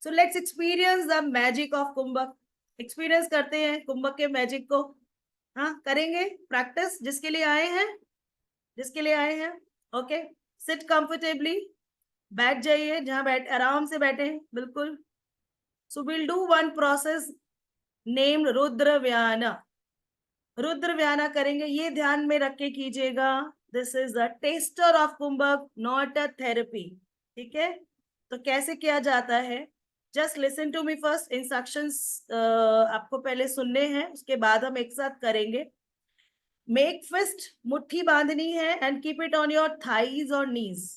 So let's experience the magic of Kumbhak. Experience करते हैं कुंभक के मैजिक को। हाँ, करेंगे प्रैक्टिस जिसके लिए आए हैं, जिसके लिए आए हैं। ओके, सिट कंफर्टेबली, बैठ जाइए जहां बैठ, आराम से बैठे बिल्कुल। So will do one process named Rudra Vyana. Rudra Vyana करेंगे, ये ध्यान में रख के कीजिएगा। This is the tester of Kumbhak, not a therapy. ठीक है, तो कैसे किया जाता है, just listen to me first. Instructions आपको पहले सुनने हैं, उसके बाद हम एक साथ करेंगे। मेक फिस्ट, मुट्ठी बांधनी है, and keep it on your thighs और नीज।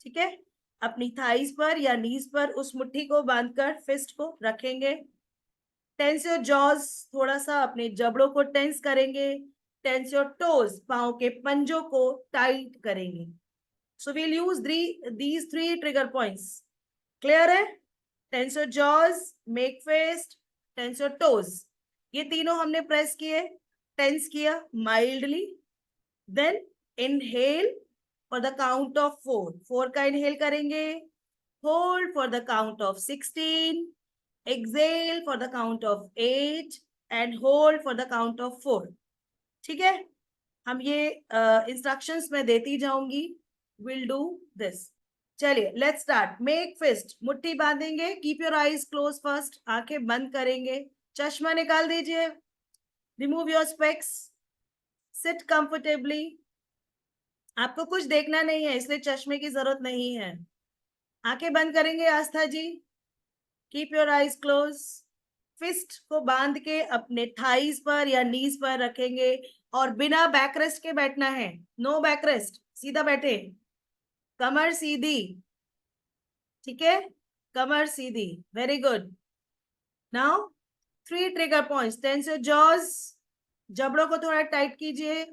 ठीक है, अपनी थाइज पर या नीज पर उस मुट्ठी को बांधकर फिस्ट को रखेंगे। टेंस योर जॉज, थोड़ा सा अपने जबड़ों को टेंस करेंगे। टेंस योर टोज, पांव के पंजों को टाइट करेंगे। So we'll use these three trigger points. Clear है? Tense your jaws, make fist, tense your toes, ये तीनों हमने प्रेस किए, टेंस किया mildly. Then inhale for the count of 4, 4 का इनहेल करेंगे। Hold for the count of 16, exhale for the count of 8 and hold for the count of 4। ठीक है, हम ये इंस्ट्रक्शंस में देती जाऊंगी। Will do this. चलिए लेट्स स्टार्ट। मेक फिस्ट, मुट्ठी बांधेंगे। Keep your eyes close first, आंखें बंद करेंगे। चश्मा निकाल दीजिए, remove your specs. Sit comfortably, आपको कुछ देखना नहीं है इसलिए चश्मे की जरूरत नहीं है। आंखें बंद करेंगे Astha ji. Keep your eyes close. Fist को बांध के अपने थाइस पर या नीज पर रखेंगे और बिना बैकरेस्ट के बैठना है। नो बैकरेस्ट, सीधा बैठे, कमर सीधी। ठीक है, कमर सीधी, very good. Now 3 trigger points. Tense your jaws, जबड़ों को थोड़ा टाइट कीजिए।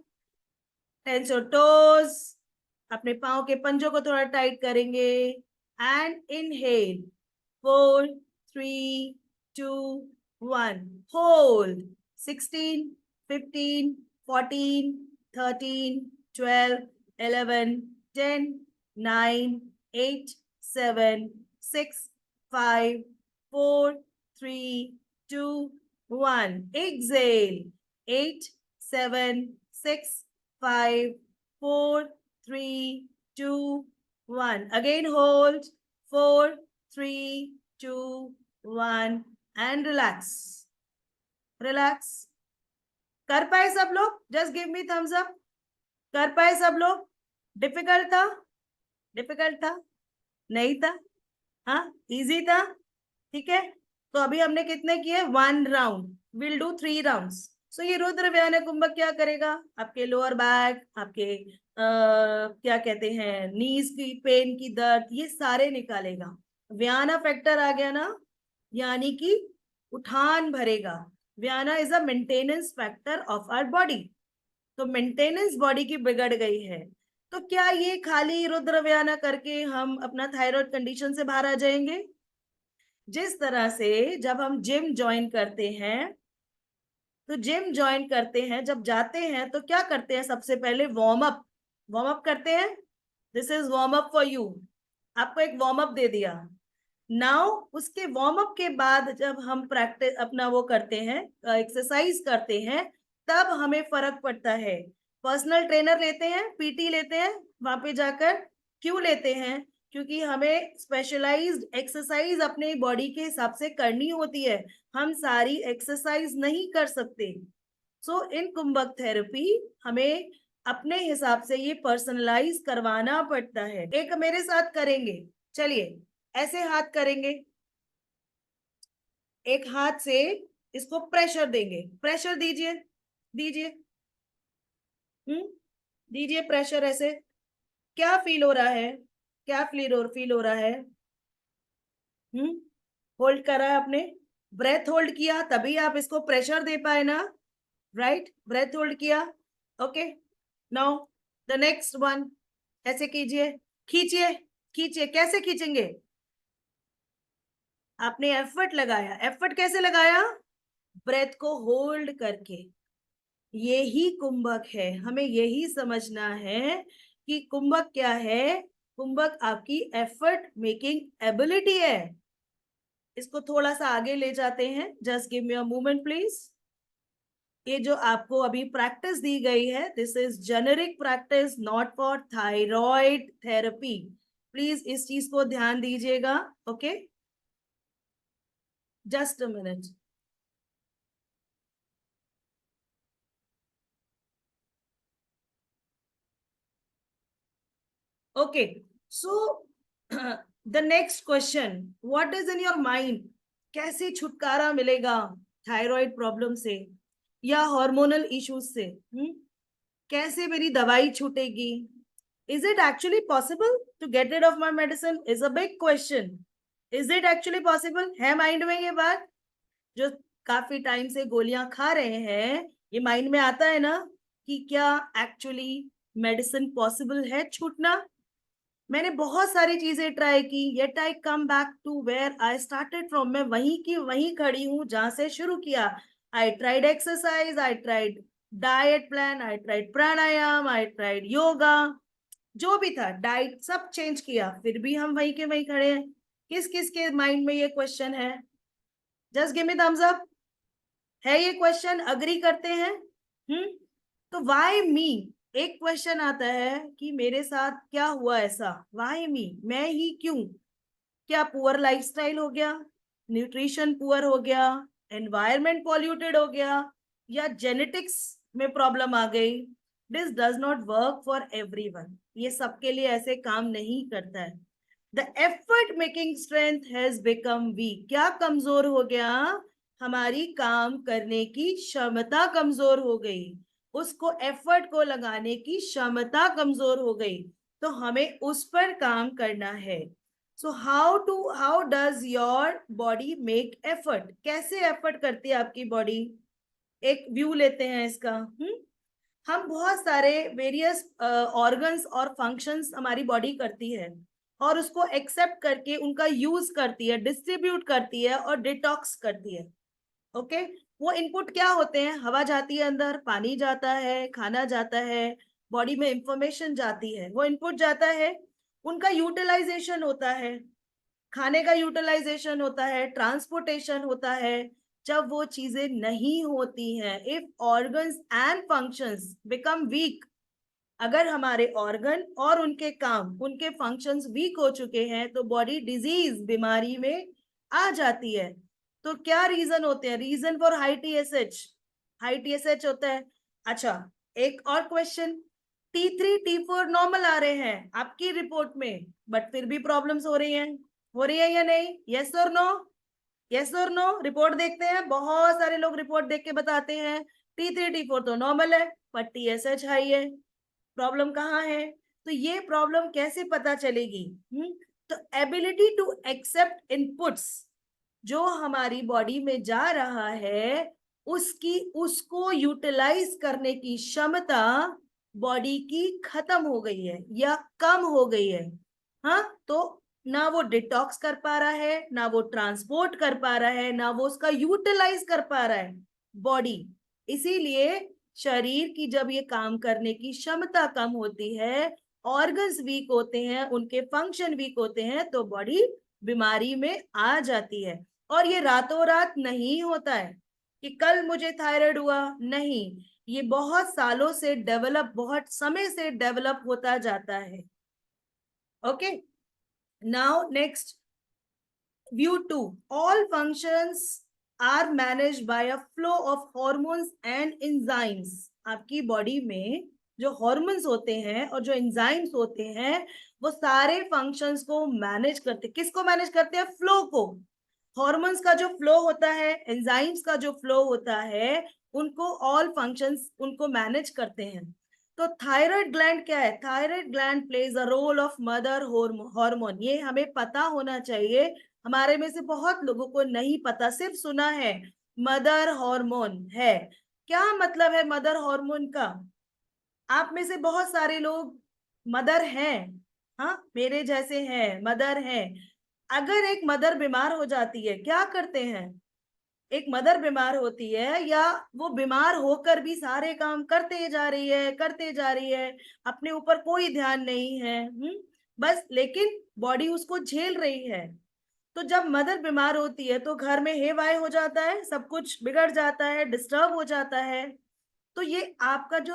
टेंस योर टोज, अपने पांव के पंजों को थोड़ा टाइट करेंगे। And inhale, 4 3 2 1, hold 16 15 14 13 12 11 10 9 8 7 6 5 4 3 2 1, exhale 8 7 6 5 4 3 2 1, again hold 4 3 2 1 and relax, relax। कर पाए सब लोग? Just give me thumbs up. कर पाए सब लोग? डिफिकल्ट था? डिफिकल्ट था? नहीं था? हाँ, इजी था। ठीक है, तो अभी हमने कितने किए? 1 round. Will do 3 rounds. So ये रुद्र व्यान कुंभक क्या करेगा, आपके लोअर बैक, आपके क्या कहते हैं, नीज की पेन की दर्द, ये सारे निकालेगा। व्याना फैक्टर आ गया ना, यानी कि उठान भरेगा। व्याना is a maintenance factor of our body. तो मेंटेनेंस बॉडी की बिगड़ गई है, तो क्या ये खाली रुद्र व्याना करके हम अपना थायराइड कंडीशन से बाहर आ जाएंगे? जिस तरह से जब हम जिम ज्वाइन करते हैं, तो जिम ज्वाइन करते हैं, जब जाते हैं तो क्या करते हैं, सबसे पहले वार्म अप, वार्म अप करते हैं। This is warm up for you, आपको एक वार्म अप दे दिया। नाउ उसके वार्म अप के बाद जब हम प्रैक्टिस अपना वो करते हैं, एक्सरसाइज करते हैं, तब हमें फर्क पड़ता है। पर्सनल ट्रेनर लेते हैं, पीटी लेते हैं, वहां पे जाकर क्यों लेते हैं? क्योंकि हमें स्पेशलाइज्ड एक्सरसाइज अपने बॉडी के हिसाब से करनी होती है, हम सारी एक्सरसाइज नहीं कर सकते। सो इन कुंभक थेरेपी हमें अपने हिसाब से ये पर्सनलाइज करवाना पड़ता है। एक मेरे साथ करेंगे, चलिए ऐसे हाथ करेंगे, एक हाथ से इसको प्रेशर देंगे। प्रेशर दीजिए, दीजिए, दीजिए प्रेशर ऐसे। क्या फील हो रहा है? क्या फील हो रहा है? होल्ड करा है आपने, ब्रेथ होल्ड किया, तभी आप इसको प्रेशर दे पाए ना, राइट? ब्रेथ होल्ड किया। Okay, now the next one, ऐसे कीजिए, खींचिए, खींचिए। कैसे खींचेंगे? आपने एफर्ट लगाया, एफर्ट कैसे लगाया? ब्रेथ को होल्ड करके। यही कुंभक है, हमें यही समझना है कि कुंभक क्या है। कुंभक आपकी एफर्ट मेकिंग एबिलिटी है। इसको थोड़ा सा आगे ले जाते हैं, just give me a moment please. ये जो आपको अभी प्रैक्टिस दी गई है, this is generic practice, not for thyroid therapy. Please इस चीज को ध्यान दीजिएगा। Okay, just a minute. Okay, so the next question, what is in your mind? कैसे छुटकारा मिलेगा थायराइड प्रॉब्लम से या हार्मोनल इश्यूज से? कैसे मेरी दवाई छूटेगी? Is it actually possible to get rid of my medicine? Is a big question. Is it actually possible? है माइंड में ये बात? जो काफी टाइम से गोलियां खा रहे हैं, ये माइंड में आता है ना कि क्या एक्चुअली मेडिसिन पॉसिबल है छूटना? मैंने बहुत सारी चीजें ट्राई की, yet I come back to where I started from. मैं वहीं की वहीं खड़ी हूं जहां से शुरू किया। I tried exercise, I tried diet plan, I tried pranayama, I tried yoga, जो भी था डाइट सब चेंज किया, फिर भी हम वहीं के वहीं खड़े हैं। किस किस के माइंड में ये क्वेश्चन है? Just give me thumbs up. है ये क्वेश्चन? अग्री करते हैं? तो वाई मी? एक क्वेश्चन आता है कि मेरे साथ क्या हुआ ऐसा, वाई मी, मैं ही क्यों? क्या पुअर लाइफस्टाइल हो गया, न्यूट्रिशन पुअर हो गया, एनवायरमेंट पॉल्यूटेड हो गया, या जेनेटिक्स में प्रॉब्लम आ गई? This does not work for everyone. ये सबके लिए ऐसे काम नहीं करता है। The effort making strength has become weak. क्या कमजोर हो गया? हमारी काम करने की क्षमता कमजोर हो गई, उसको एफर्ट को लगाने की क्षमता कमजोर हो गई, तो हमें उस पर काम करना है। So how does your body make effort? कैसे एफर्ट करती है आपकी बॉडी? एक व्यू लेते हैं इसका। हम बहुत सारे वेरियस ऑर्गन्स और फंक्शंस हमारी बॉडी करती है, और उसको एक्सेप्ट करके उनका यूज करती है, डिस्ट्रीब्यूट करती है और डिटॉक्स करती है। ओके, वो इनपुट क्या होते हैं? हवा जाती है अंदर, पानी जाता है, खाना जाता है, बॉडी में इंफॉर्मेशन जाती है, वो इनपुट जाता है, उनका यूटिलाइजेशन होता है, खाने का यूटिलाइजेशन होता है, ट्रांसपोर्टेशन होता है। जब वो चीजें नहीं होती हैं, if organs and functions become weak, अगर हमारे ऑर्गन और उनके काम, उनके फंक्शंस वीक हो चुके हैं, तो बॉडी डिजीज, बीमारी में आ जाती है। तो क्या रीजन होते हैं? Reason for high TSH, high TSH होता है। अच्छा, एक और क्वेश्चन, T3 T4 नॉर्मल आ रहे हैं आपकी रिपोर्ट में, बट फिर भी प्रॉब्लम्स हो रही है या नहीं? यस और नो? यस और नो? रिपोर्ट देखते हैं, बहुत सारे लोग रिपोर्ट देख के बताते हैं T3 T4 तो नॉर्मल है, पर टीएसएच हाई है। प्रॉब्लम कहाँ है? तो ये प्रॉब्लम कैसे पता चलेगी? तो एबिलिटी टू एक्सेप्ट इनपुट्स, जो हमारी बॉडी में जा रहा है, उसकी उसको यूटिलाइज करने की क्षमता बॉडी की खत्म हो गई है या कम हो गई है। हाँ, तो ना वो डिटॉक्स कर पा रहा है, ना वो ट्रांसपोर्ट कर पा रहा है, ना वो उसका यूटिलाइज कर पा रहा है बॉडी। इसीलिए शरीर की जब ये काम करने की क्षमता कम होती है, ऑर्गन्स वीक होते हैं, उनके फंक्शन वीक होते हैं, तो बॉडी बीमारी में आ जाती है। और ये रातों रात नहीं होता है कि कल मुझे थायराइड हुआ, नहीं, ये बहुत सालों से डेवलप, बहुत समय से डेवलप होता जाता है। Okay, now next, view 2, all functions are managed by a flow of hormones and enzymes। आपकी बॉडी में जो हॉर्मोन्स होते हैं और जो एंजाइम्स होते हैं, वो सारे फंक्शंस को मैनेज करते। किसको मैनेज करते हैं? फ्लो को। हॉर्मोन्स का जो फ्लो होता है, एंजाइम्स का जो फ्लो होता है, उनको ऑल फंक्शंस उनको मैनेज करते हैं। तो थायराइड ग्लैंड क्या है? Thyroid gland plays a role of mother hormone. ये हमें पता होना चाहिए, हमारे में से बहुत लोगों को नहीं पता, सिर्फ सुना है मदर हार्मोन है। क्या मतलब है मदर हार्मोन का? आप में से बहुत सारे लोग मदर हैं, हाँ, मेरे जैसे हैं, मदर हैं। अगर एक मदर बीमार हो जाती है, क्या करते हैं? एक मदर बीमार होती है, या वो बीमार होकर भी सारे काम करते जा रही है, करते जा रही है, अपने ऊपर कोई ध्यान नहीं है, बस, लेकिन बॉडी उसको झेल रही है। तो जब मदर बीमार होती है तो घर में हे वाय हो जाता है, सब कुछ बिगड़ जाता है, डिस्टर्ब हो जाता है। तो ये आपका जो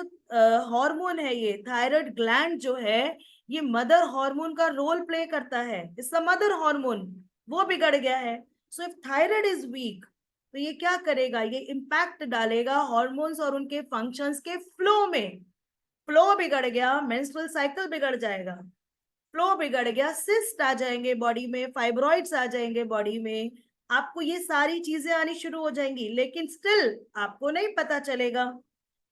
हार्मोन है, ये थायराइड ग्लैंड जो है, ये मदर हार्मोन का रोल प्ले करता है, इसका मदर हार्मोन वो बिगड़ गया है। So if thyroid is weak, तो ये क्या करेगा, ये इम्पैक्ट डालेगा हॉर्मोन्स और उनके फंक्शंस के फ्लो में। फ्लो बिगड़ गया, मेंस्ट्रुअल साइकिल बिगड़ जाएगा। फ्लो बिगड़ गया, सिस्ट आ जाएंगे बॉडी में, फाइब्रॉइड्स आ जाएंगे बॉडी में, आपको ये सारी चीजें आनी शुरू हो जाएंगी, लेकिन स्टिल आपको नहीं पता चलेगा।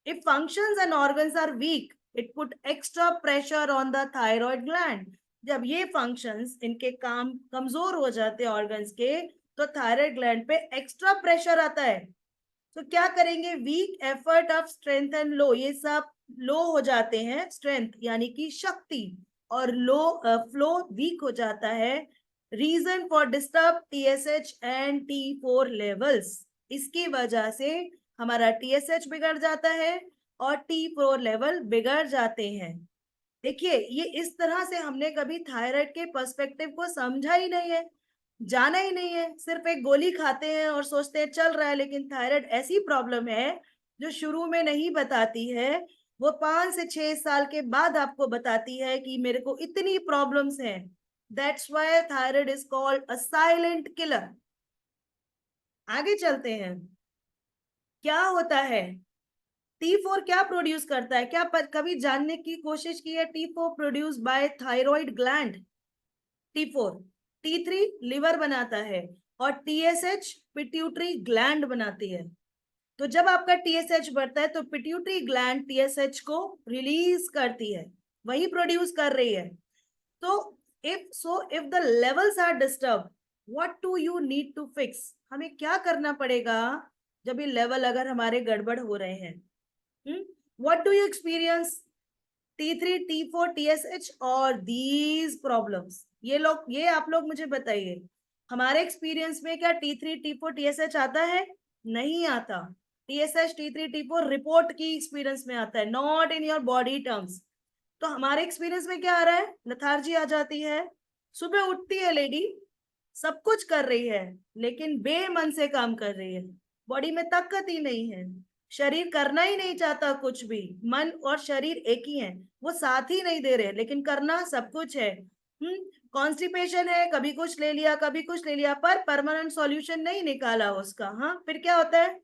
If functions and organs are weak, it put extra pressure on the thyroid gland. जब ये functions इनके काम कमजोर हो जाते हैं organs के, तो thyroid gland पे extra pressure आता है। तो क्या करेंगे, weak effort of strength and low, ये सब लो हो जाते हैं, strength यानी कि शक्ति, और लो flow weak हो जाता है। Reason for disturbed TSH and T4 levels, इसकी वजह से हमारा TSH बिगड़ जाता है और T4 लेवल बिगड़ जाते हैं। देखिए, ये इस तरह से हमने कभी थायराइड के पर्सपेक्टिव को समझा ही नहीं है, जाना ही नहीं है, सिर्फ एक गोली खाते हैं और सोचते हैं चल रहा है। लेकिन थायराइड ऐसी प्रॉब्लम है जो शुरू में नहीं बताती है, वो 5 से 6 साल के बाद आपको बताती है कि मेरे को इतनी प्रॉब्लम्स हैं। That's why thyroid is called a silent killer. आगे चलते हैं, क्या होता है T4, क्या प्रोड्यूस करता है, क्या कभी जानने की कोशिश की है? T4 produce by thyroid gland. T4, T3 liver बनाता है और TSH पिट्यूटरी ग्लैंड बनाती है। तो जब आपका TSH बढ़ता है तो पिट्यूटरी ग्लैंड TSH को रिलीज करती है, वही प्रोड्यूस कर रही है। तो if the levels are disturb, what do you need to fix, हमें क्या करना पड़ेगा जब ये लेवल अगर हमारे गड़बड़ हो रहे हैं? What do you experience? T3, T4, TSH और these problems, ये आप लोग मुझे बताइए, हमारे एक्सपीरियंस में क्या T3, T4, TSH आता है? नहीं आता। TSH, T3, T4 रिपोर्ट की एक्सपीरियंस में आता है, not in your body terms. तो हमारे एक्सपीरियंस में क्या आ रहा है? लथार्जी आ जाती है, सुबह उठती है लेडी, सब कुछ कर रही है, लेकिन बेमन से काम कर रही है, बॉडी में ताकत ही नहीं है, शरीर करना ही नहीं चाहता कुछ भी, मन और शरीर एक ही है, वो साथ ही नहीं दे रहे, लेकिन करना सब कुछ है। कॉन्स्टिपेशन है, कभी कुछ ले लिया कभी कुछ ले लिया, पर परमानेंट सॉल्यूशन नहीं निकाला उसका। हाँ, फिर क्या होता है?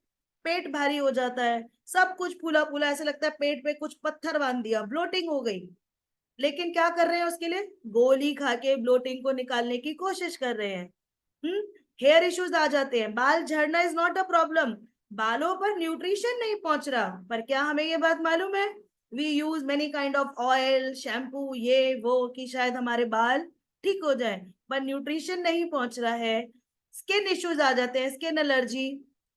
पेट भारी हो जाता है, सब कुछ फूला फूला, ऐसे लगता है पेट पे कुछ पत्थर बांध दिया, ब्लोटिंग हो गई। लेकिन क्या कर रहे हैं उसके लिए? गोली खा के ब्लोटिंग को निकालने की कोशिश कर रहे हैं। हेयर इश्यूज आ जाते हैं, बाल झड़ना इज नॉट अ प्रॉब्लम, बालों पर न्यूट्रिशन नहीं पहुंच रहा। पर क्या हमें ये बात मालूम है? We use many kind of oil, shampoo, ये वो, कि शायद हमारे बाल ठीक हो जाए, पर न्यूट्रिशन नहीं पहुंच रहा है। स्किन इश्यूज आ जाते हैं, स्किन एलर्जी,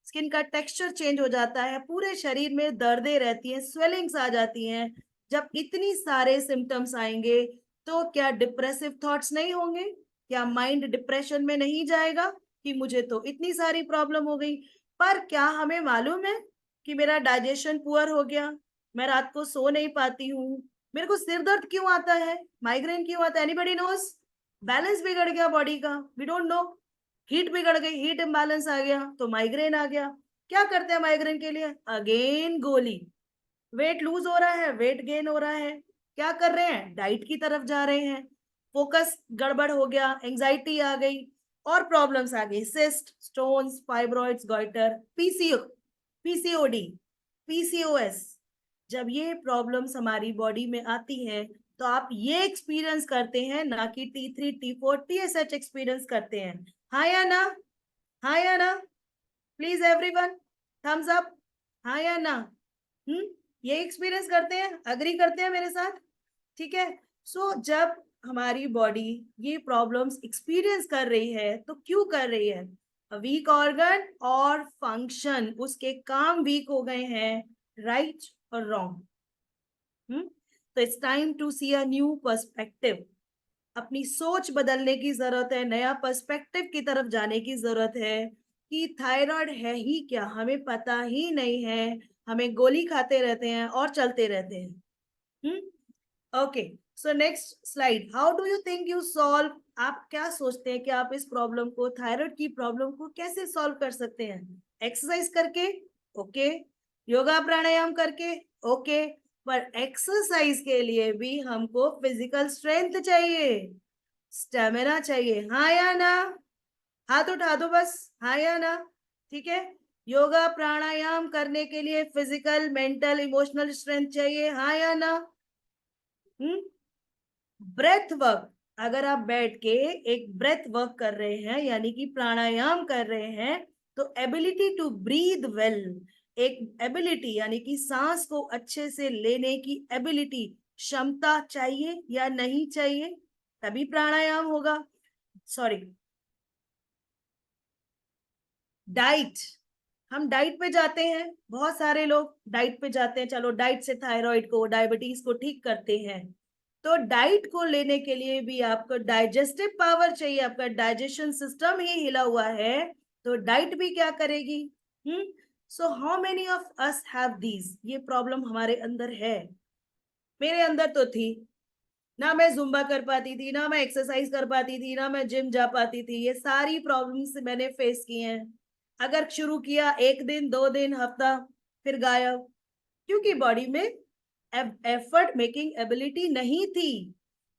स्किन का टेक्सचर चेंज हो जाता है, पूरे शरीर में दर्दें रहती हैं, स्वेलिंग्स आ जाती हैं। जब इतनी सारे सिम्टम्स आएंगे तो क्या डिप्रेसिव थॉट्स नहीं होंगे? क्या माइंड डिप्रेशन में नहीं जाएगा कि मुझे तो इतनी सारी प्रॉब्लम हो गई? पर क्या हमें मालूम है कि मेरा डाइजेशन पुअर हो गया, मैं रात को सो नहीं पाती हूँ, मेरे को सिर दर्द क्यों आता है, माइग्रेन क्यों आता है? Anybody knows? बैलेंस बिगड़ गया बॉडी का, वी डोंट नो। हीट बिगड़ गई, हीट इम्बैलेंस आ गया तो माइग्रेन आ गया। क्या करते हैं माइग्रेन के लिए? अगेन गोली। वेट लूज हो रहा है, वेट गेन हो रहा है, क्या कर रहे हैं? डाइट की तरफ जा रहे हैं। फोकस गड़बड़ हो गया, एंजाइटी आ गई और प्रॉब्लम्स आ गई, cyst, stones, fibroids, goitre, PCOD, PCOS. जब ये प्रॉब्लम्स हमारी बॉडी में आती हैं तो आप ये एक्सपीरियंस करते हैं, ना कि T3, T4, TSH एक्सपीरियंस करते हैं। हाँ या ना? हाँ या ना? प्लीज एवरीवन, थम्स अप, हाँ या ना? ये एक्सपीरियंस करते हैं, अग्री करते हैं मेरे साथ? ठीक है। सो जब हमारी बॉडी ये प्रॉब्लम्स एक्सपीरियंस कर रही है तो क्यों कर रही है? वीक ऑर्गन और फंक्शन, उसके काम वीक हो गए हैं, राइट और रॉन्ग। तो it's time to see a new perspective, अपनी सोच बदलने की जरूरत है, नया पर्सपेक्टिव की तरफ जाने की जरूरत है कि थायराइड है ही क्या, हमें पता ही नहीं है, हमें गोली खाते रहते हैं और चलते रहते हैं। Okay, so next slide, how do you think you solve आप क्या सोचते हैं कि आप इस प्रॉब्लम को, थायराइड की प्रॉब्लम को कैसे सॉल्व कर सकते हैं? एक्सरसाइज करके, ओके, योगा प्राणायाम करके, ओके, पर एक्सरसाइज के लिए भी हमको फिजिकल स्ट्रेंथ चाहिए, स्टेमिना चाहिए, हाँ या ना? हाथ उठा दो बस, हाँ या ना? ठीक है, योगा प्राणायाम करने के लिए फिजिकल, मेंटल, इमोशनल स्ट्रेंथ चाहिए, हाँ या ना? ब्रेथ वर्क, अगर आप बैठ के एक ब्रेथ वर्क कर रहे हैं यानी कि प्राणायाम कर रहे हैं, तो एबिलिटी टू ब्रीथ वेल, एक एबिलिटी यानी कि सांस को अच्छे से लेने की एबिलिटी, क्षमता चाहिए या नहीं चाहिए? तभी प्राणायाम होगा। सॉरी, डाइट, हम डाइट पे जाते हैं, बहुत सारे लोग डाइट पे जाते हैं, चलो डाइट से थायराइड को, डायबिटीज को ठीक करते हैं। तो डाइट को लेने के लिए भी आपको डाइजेस्टिव पावर चाहिए, आपका डाइजेशन सिस्टम ही हिला हुआ है, तो डाइट भी क्या करेगी? So how many of us have these, ये प्रॉब्लम हमारे अंदर है, मेरे अंदर तो थी ना, मैं जुम्बा कर पाती थी ना, मैं एक्सरसाइज कर पाती थी ना, मैं जिम जा पाती थी, ये सारी प्रॉब्लम्स मैंने फेस की हैं। अगर शुरू किया एक दिन, 2 दिन, हफ्ता, फिर गायब, क्योंकि बॉडी में एफर्ट मेकिंग एबिलिटी नहीं थी।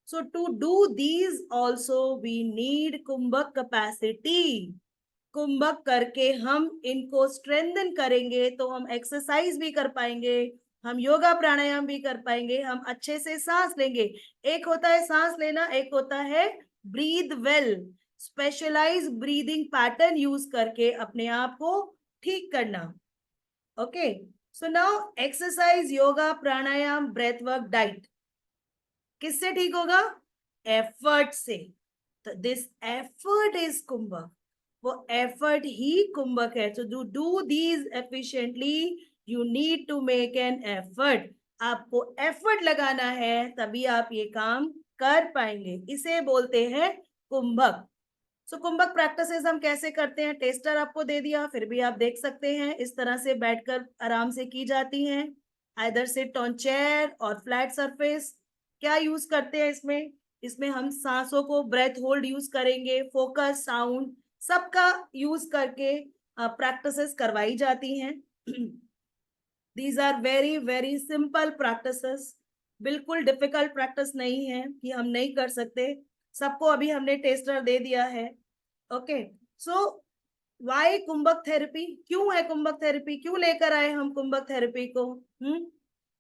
So to do these also we need kumbhak capacity. कुंभक करके हम इनको स्ट्रेंथन करेंगे तो हम एक्सरसाइज भी कर पाएंगे, हम योगा प्राणायाम भी कर पाएंगे, हम अच्छे से सांस लेंगे। एक होता है सांस लेना, एक होता है breathe well, specialize breathing pattern use करके अपने आप को ठीक करना। Okay, so now exercise, yoga pranayama, breath work, diet किससे ठीक होगा? एफर्ट से। तो दिस एफर्ट इज कुंभक, वो एफर्ट ही कुंभक है। तो to do these efficiently you need to make an effort, आपको एफर्ट लगाना है, तभी आप ये काम कर पाएंगे, इसे बोलते हैं कुंभक। सो कुंभक प्रैक्टिसेस हम कैसे करते हैं, टेस्टर आपको दे दिया, फिर भी आप देख सकते हैं, इस तरह से बैठकर आराम से की जाती हैं, आइदर सिट ऑन चेयर और फ्लैट सरफेस। क्या यूज करते हैं इसमें? इसमें हम सांसों को ब्रेथ होल्ड यूज करेंगे, फोकस, साउंड, सबका यूज करके प्रैक्टिसेस करवाई जाती हैं। These are very very simple practices, बिल्कुल डिफिकल्ट प्रैक्टिस नहीं है कि हम नहीं कर सकते, सबको अभी हमने टेस्टर दे दिया है। Okay, so why kumbhak therapy, क्यों है कुंभक थेरेपी, क्यों लेकर आए हम कुंभक थेरेपी को?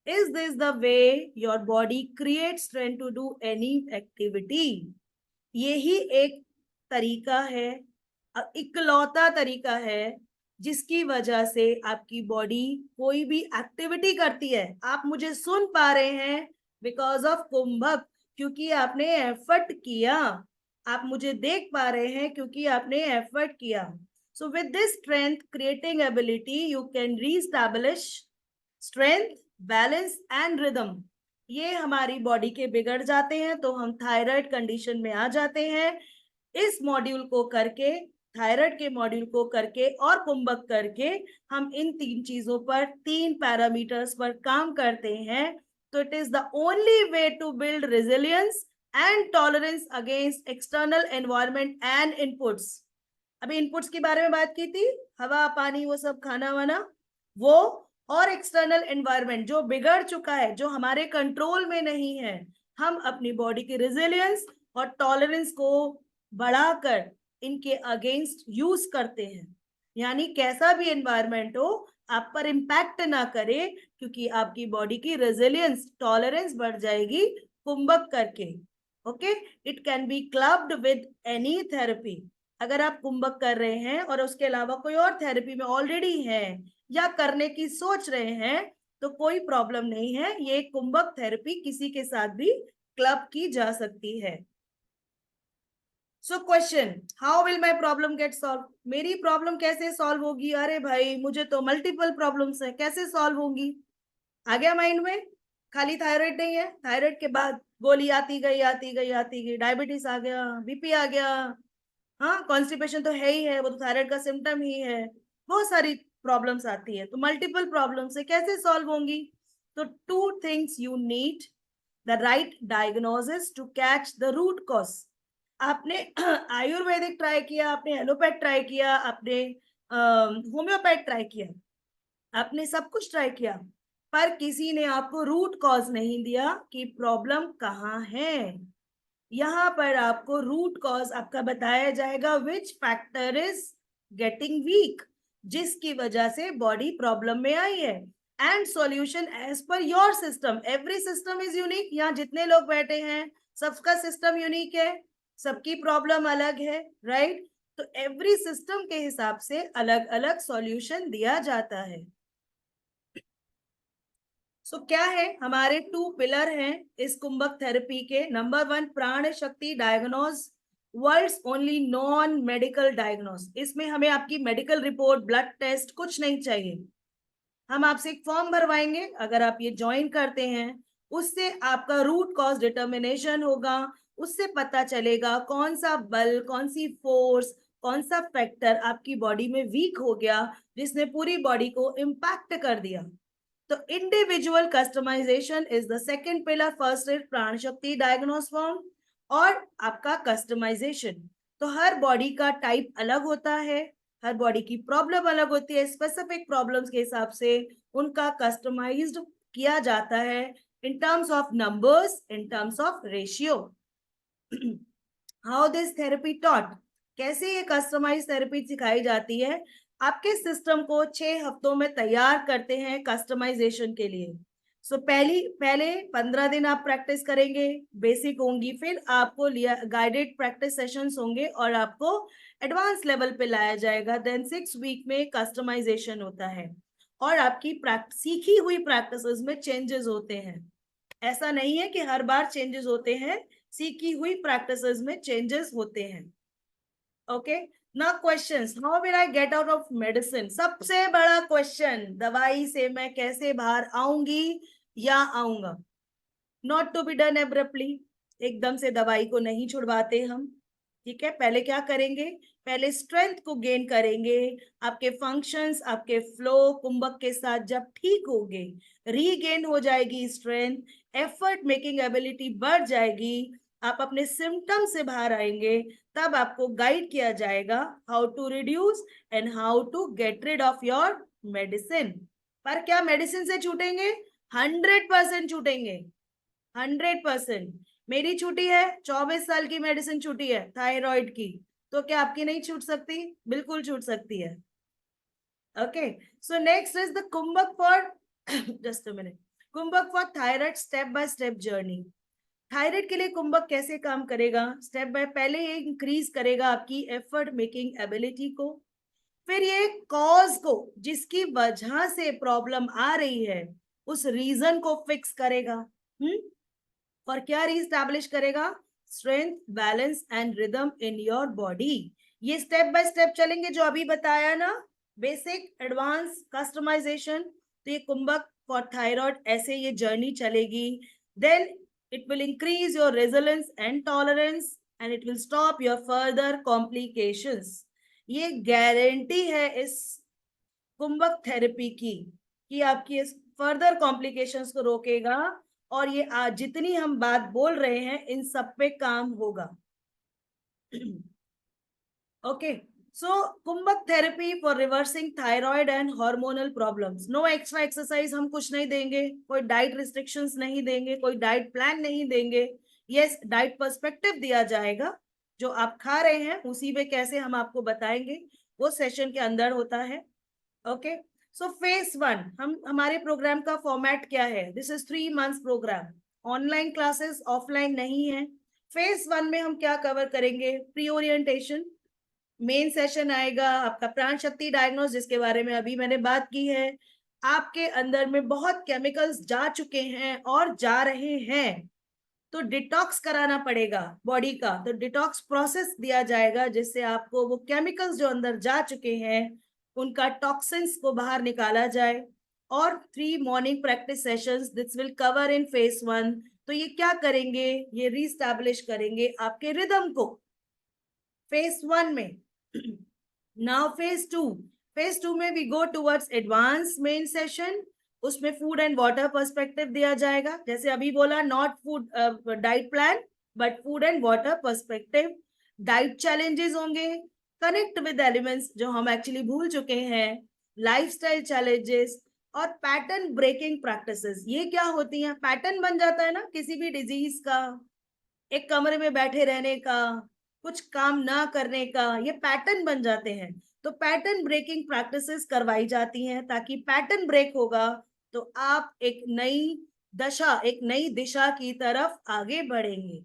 Is this the way your body create strength to do any activity? यही एक तरीका है, इकलौता तरीका है, जिसकी वजह से आपकी बॉडी कोई भी एक्टिविटी करती है। आप मुझे सुन पा रहे हैं बिकॉज ऑफ कुंभक, क्योंकि आपने एफर्ट किया। आप मुझे देख पा रहे हैं क्योंकि आपने एफर्ट किया। So with this strength creating ability you can re-establish strength, balance and rhythm. ये हमारी बॉडी के बिगड़ जाते हैं तो हम थायराइड कंडीशन में आ जाते हैं। इस मॉड्यूल को करके, थायराइड के मॉड्यूल को करके और कुंभक करके हम इन 3 चीजों पर, 3 पैरामीटर्स पर काम करते हैं। तो it is the only way to build resilience and tolerance against external environment and inputs. अभी इनपुट्स के बारे में बात की थी, हवा, पानी, वो सब, खाना वाना, वो, और एक्सटर्नल एनवायरमेंट जो बिगड़ चुका है, जो हमारे कंट्रोल में नहीं है, हम अपनी बॉडी की रेजिलियंस और टॉलरेंस को बढ़ाकर इनके अगेंस्ट यूज करते हैं। यानी कैसा भी एनवायरमेंट हो, आप पर इम्पैक्ट ना करे, क्योंकि आपकी बॉडी की रेजिलियंस, टॉलरेंस बढ़ जाएगी कुंभक करके। Okay, it can be clubbed with any therapy. अगर आप कुंभक कर रहे हैं और उसके अलावा कोई और थेरेपी में ऑलरेडी है या करने की सोच रहे हैं, तो कोई प्रॉब्लम नहीं है, ये कुंभक थेरेपी किसी के साथ भी क्लब की जा सकती है। So question, how will my problem get solve? मेरी प्रॉब्लम कैसे सॉल्व होगी? अरे भाई, मुझे तो मल्टीपल प्रॉब्लम्स है, कैसे सॉल्व होंगी? आ गया माइंड में? खाली थायराइड नहीं है, थायराइड के बाद गोली आती गई आती गई आती गई, डायबिटीज आ गया, बीपी आ गया, हाँ कॉन्स्टिपेशन तो है ही है, वो तो थायराइड का सिम्टम ही है, बहुत सारी प्रॉब्लम्स आती है, तो मल्टीपल प्रॉब्लम्स है, कैसे सॉल्व होंगी? तो 2 things you need: the right diagnosis to catch the root cause. आपने आयुर्वेदिक ट्राई किया, आपने एलोपैथ ट्राई किया, आपने होम्योपैथ ट्राई किया, आपने सब कुछ ट्राई किया, पर किसी ने आपको रूट कॉज नहीं दिया कि प्रॉब्लम कहाँ है। यहाँ पर आपको रूट कॉज आपका बताया जाएगा, which factor is getting weak, जिसकी वजह से बॉडी प्रॉब्लम में आई है, and solution as per your system. Every system is unique. यहाँ जितने लोग बैठे हैं सबका सिस्टम यूनिक है, सबकी प्रॉब्लम अलग है, राइट? तो एवरी सिस्टम के हिसाब से अलग अलग सॉल्यूशन दिया जाता है। क्या है, हमारे 2 पिलर हैं इस कुंभक थेरेपी के। Number 1, Pran Shakti diagnose, world's only non medical diagnose. इसमें हमें आपकी मेडिकल रिपोर्ट, ब्लड टेस्ट कुछ नहीं चाहिए। हम आपसे एक फॉर्म भरवाएंगे, अगर आप ये ज्वाइन करते हैं उससे आपका रूट कॉज डिटर्मिनेशन होगा। उससे पता चलेगा कौन सा बल, कौन सी फोर्स, कौन सा फैक्टर आपकी बॉडी में वीक हो गया, जिसने पूरी बॉडी को इम्पैक्ट कर दिया। तो individual customisation is the second pillar. First is Pran Shakti diagnose form और आपका कस्टमाइजेशन। तो हर बॉडी का टाइप अलग होता है, हर बॉडी की प्रॉब्लम अलग होती है, स्पेसिफिक प्रॉब्लम्स के हिसाब से उनका कस्टमाइज्ड किया जाता है, in terms of numbers, in terms of ratio. How this therapy taught, कैसे ये कस्टमाइज थेरेपी सिखाई जाती है? आपके सिस्टम को 6 हफ्तों में तैयार करते हैं कस्टमाइजेशन के लिए। पहले 15 दिन आप प्रैक्टिस करेंगे, बेसिक होंगी, फिर आपको गाइडेड प्रैक्टिस सेशंस होंगे और आपको एडवांस लेवल पे लाया जाएगा। देन 6 वीक में कस्टमाइजेशन होता है और आपकी सीखी हुई प्रैक्टिसेस में चेंजेस होते हैं। ऐसा नहीं है कि हर बार चेंजेस होते हैं, सीखी हुई प्रैक्टिसेस में चेंजेस होते हैं। ओके, ना questions, how will I get out of medicine? सबसे बड़ा क्वेश्चन, दवाई से मैं कैसे बाहर आऊंगी या आऊंगा? Not to be done abruptly, एकदम से दवाई को नहीं छुड़वाते हम, ठीक है? पहले क्या करेंगे? पहले स्ट्रेंथ को गेन करेंगे। आपके फंक्शंस, आपके फ्लो कुंभक के साथ जब ठीक होंगे, रीगेन हो जाएगी स्ट्रेंथ, एफर्ट मेकिंग एबिलिटी बढ़ जाएगी, आप अपने सिम्टम से बाहर आएंगे, तब आपको गाइड किया जाएगा how to reduce and how to get rid of your medicine. पर क्या मेडिसिन से छूटेंगे? 100% छूटेंगे, 100%। मेरी छुट्टी है, 24 साल की मेडिसिन छुट्टी है थायराइड की, तो क्या आपकी नहीं छूट सकती? बिल्कुल छूट सकती है। Okay, so next is the kumbhak for just a minute, kumbhak for thyroid step by step journey. Thyroid के लिए कुंभक कैसे काम करेगा? स्टेप बाय, पहले ये इंक्रीज करेगा आपकी एफर्ट मेकिंग एबिलिटी को, फिर ये कॉज को, जिसकी वजह से प्रॉब्लम आ रही है, उस रीजन को फिक्स करेगा। और क्या रीस्टैब्लिश करेगा? Strength, balance and rhythm in your body. ये स्टेप बाय स्टेप चलेंगे, जो अभी बताया ना, बेसिक, एडवांस, कस्टमाइजेशन। तो ये कुंभक फॉर थायराइड ऐसे ये जर्नी चलेगी। Then it will increase your resilience and tolerance and it will stop your further complications. ये गारंटी है इस कुंभक थेरेपी की कि आपकी इस फर्दर कॉम्प्लिकेशंस को रोकेगा और ये आज जितनी हम बात बोल रहे हैं इन सब पे काम होगा। Okay, so kumbhak therapy for reversing thyroid and hormonal problems. No extra exercise हम कुछ नहीं देंगे, कोई डाइट रिस्ट्रिक्शंस नहीं देंगे, कोई डाइट प्लान नहीं देंगे। यस, डाइट पर्सपेक्टिव दिया जाएगा, जो आप खा रहे हैं उसी में कैसे हम आपको बताएंगे, वो सेशन के अंदर होता है। ओके, सो फेज 1, हमारे प्रोग्राम का फॉर्मेट क्या है? This is 3 months programme, online classes, offline नहीं है। फेज 1 में हम क्या कवर करेंगे? प्री ओरिएंटेशन, मेन सेशन आएगा आपका प्राण शक्ति डायग्नोस, जिसके बारे में अभी मैंने बात की है। आपके अंदर में बहुत केमिकल्स जा चुके हैं और जा रहे हैं, तो डिटॉक्स कराना पड़ेगा बॉडी का। तो डिटॉक्स प्रोसेस दिया जाएगा, जिससे आपको वो केमिकल्स जो अंदर जा चुके हैं उनका टॉक्सिन्स को बाहर निकाला जाए। और 3 morning practice sessions this will cover in phase 1। तो ये क्या करेंगे? ये रीस्टैब्लिश करेंगे आपके रिदम को फेज 1 में। नाउ फेज 2 में we go towards advance main session. उसमें फूड एंड वाटर पर्सपेक्टिव दिया जाएगा, जैसे अभी बोला, not food diet plan but food and water perspective. Diet challenges होंगे, कनेक्ट विद एलिमेंट्स जो हम एक्चुअली भूल चुके हैं, लाइफस्टाइल चैलेंजेस और पैटर्न ब्रेकिंग प्रैक्टिसेस। ये क्या होती हैं? पैटर्न बन जाता है ना किसी भी डिजीज का, एक कमरे में बैठे रहने का, कुछ काम ना करने का, ये पैटर्न बन जाते हैं। तो पैटर्न ब्रेकिंग प्रैक्टिसेस करवाई जाती हैं ताकि पैटर्न ब्रेक होगा तो आप एक नई दशा, एक नई दिशा की तरफ आगे बढ़ेंगे।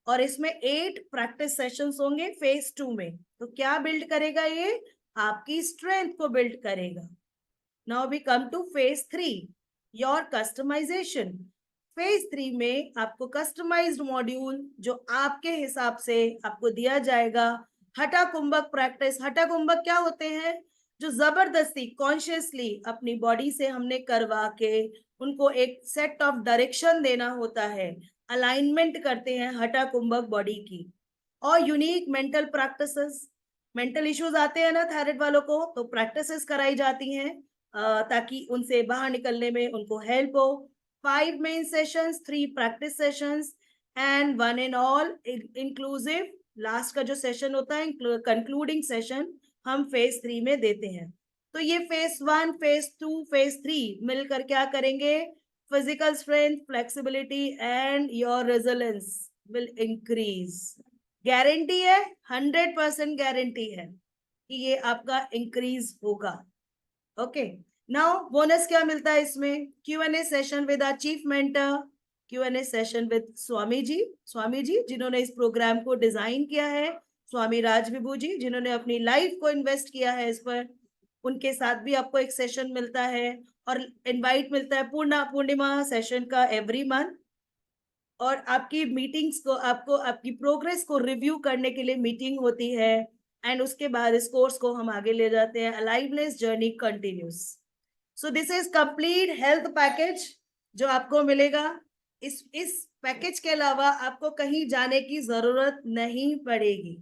और इसमें 8 प्रैक्टिस सेशंस होंगे फेज 2 में। तो क्या बिल्ड करेगा ये? आपकी स्ट्रेंथ को बिल्ड करेगा। Now we come to phase 3, your customization. Phase 3 में आपको कस्टमाइज्ड मॉड्यूल जो आपके हिसाब से आपको दिया जाएगा। हठा कुंभक प्रैक्टिस। हठा कुंभक क्या होते हैं? जो जबरदस्ती कॉन्शियसली अपनी बॉडी से हमने करवा के उनको एक सेट ऑफ डायरेक्शन देना होता है, अलाइनमेंट करते हैं हठा कुंभक बॉडी की। और unique mental practices, mental issues आते हैं ना थायराइड वालों को, तो प्रैक्टिसेस कराई जाती हैं ताकि उनसे बाहर निकलने में उनको हेल्प हो। 5 main sessions, 3 practice sessions and 1 and all inclusive last का जो सेशन होता है, कंक्लूडिंग सेशन, हम फेज 3 में देते हैं। तो ये फेज 1, फेज 2, फेज 3 मिलकर क्या करेंगे? Physical strength, flexibility and your resilience will increase. Guarantee है, 100% गारंटी है कि ये आपका इंक्रीज होगा। ओके, नाउ बोनस क्या मिलता है इसमें? Q&A session with our chief mentor, Q&A session with Swami ji जिन्होंने इस प्रोग्राम को डिजाइन किया है, स्वामी राज विभू जी जिन्होंने अपनी लाइफ को इन्वेस्ट किया है इस पर, उनके साथ भी आपको एक सेशन मिलता है। और इनवाइट मिलता है पूर्णिमा सेशन का एवरी मंथ। और आपकी मीटिंग्स को, आपको आपकी प्रोग्रेस को रिव्यू करने के लिए मीटिंग होती है। एंड उसके बाद इस कोर्स को हम आगे ले जाते हैं। Aliveness journey continuous. So this is complete health package जो आपको मिलेगा। इस पैकेज के अलावा आपको कहीं जाने की जरूरत नहीं पड़ेगी।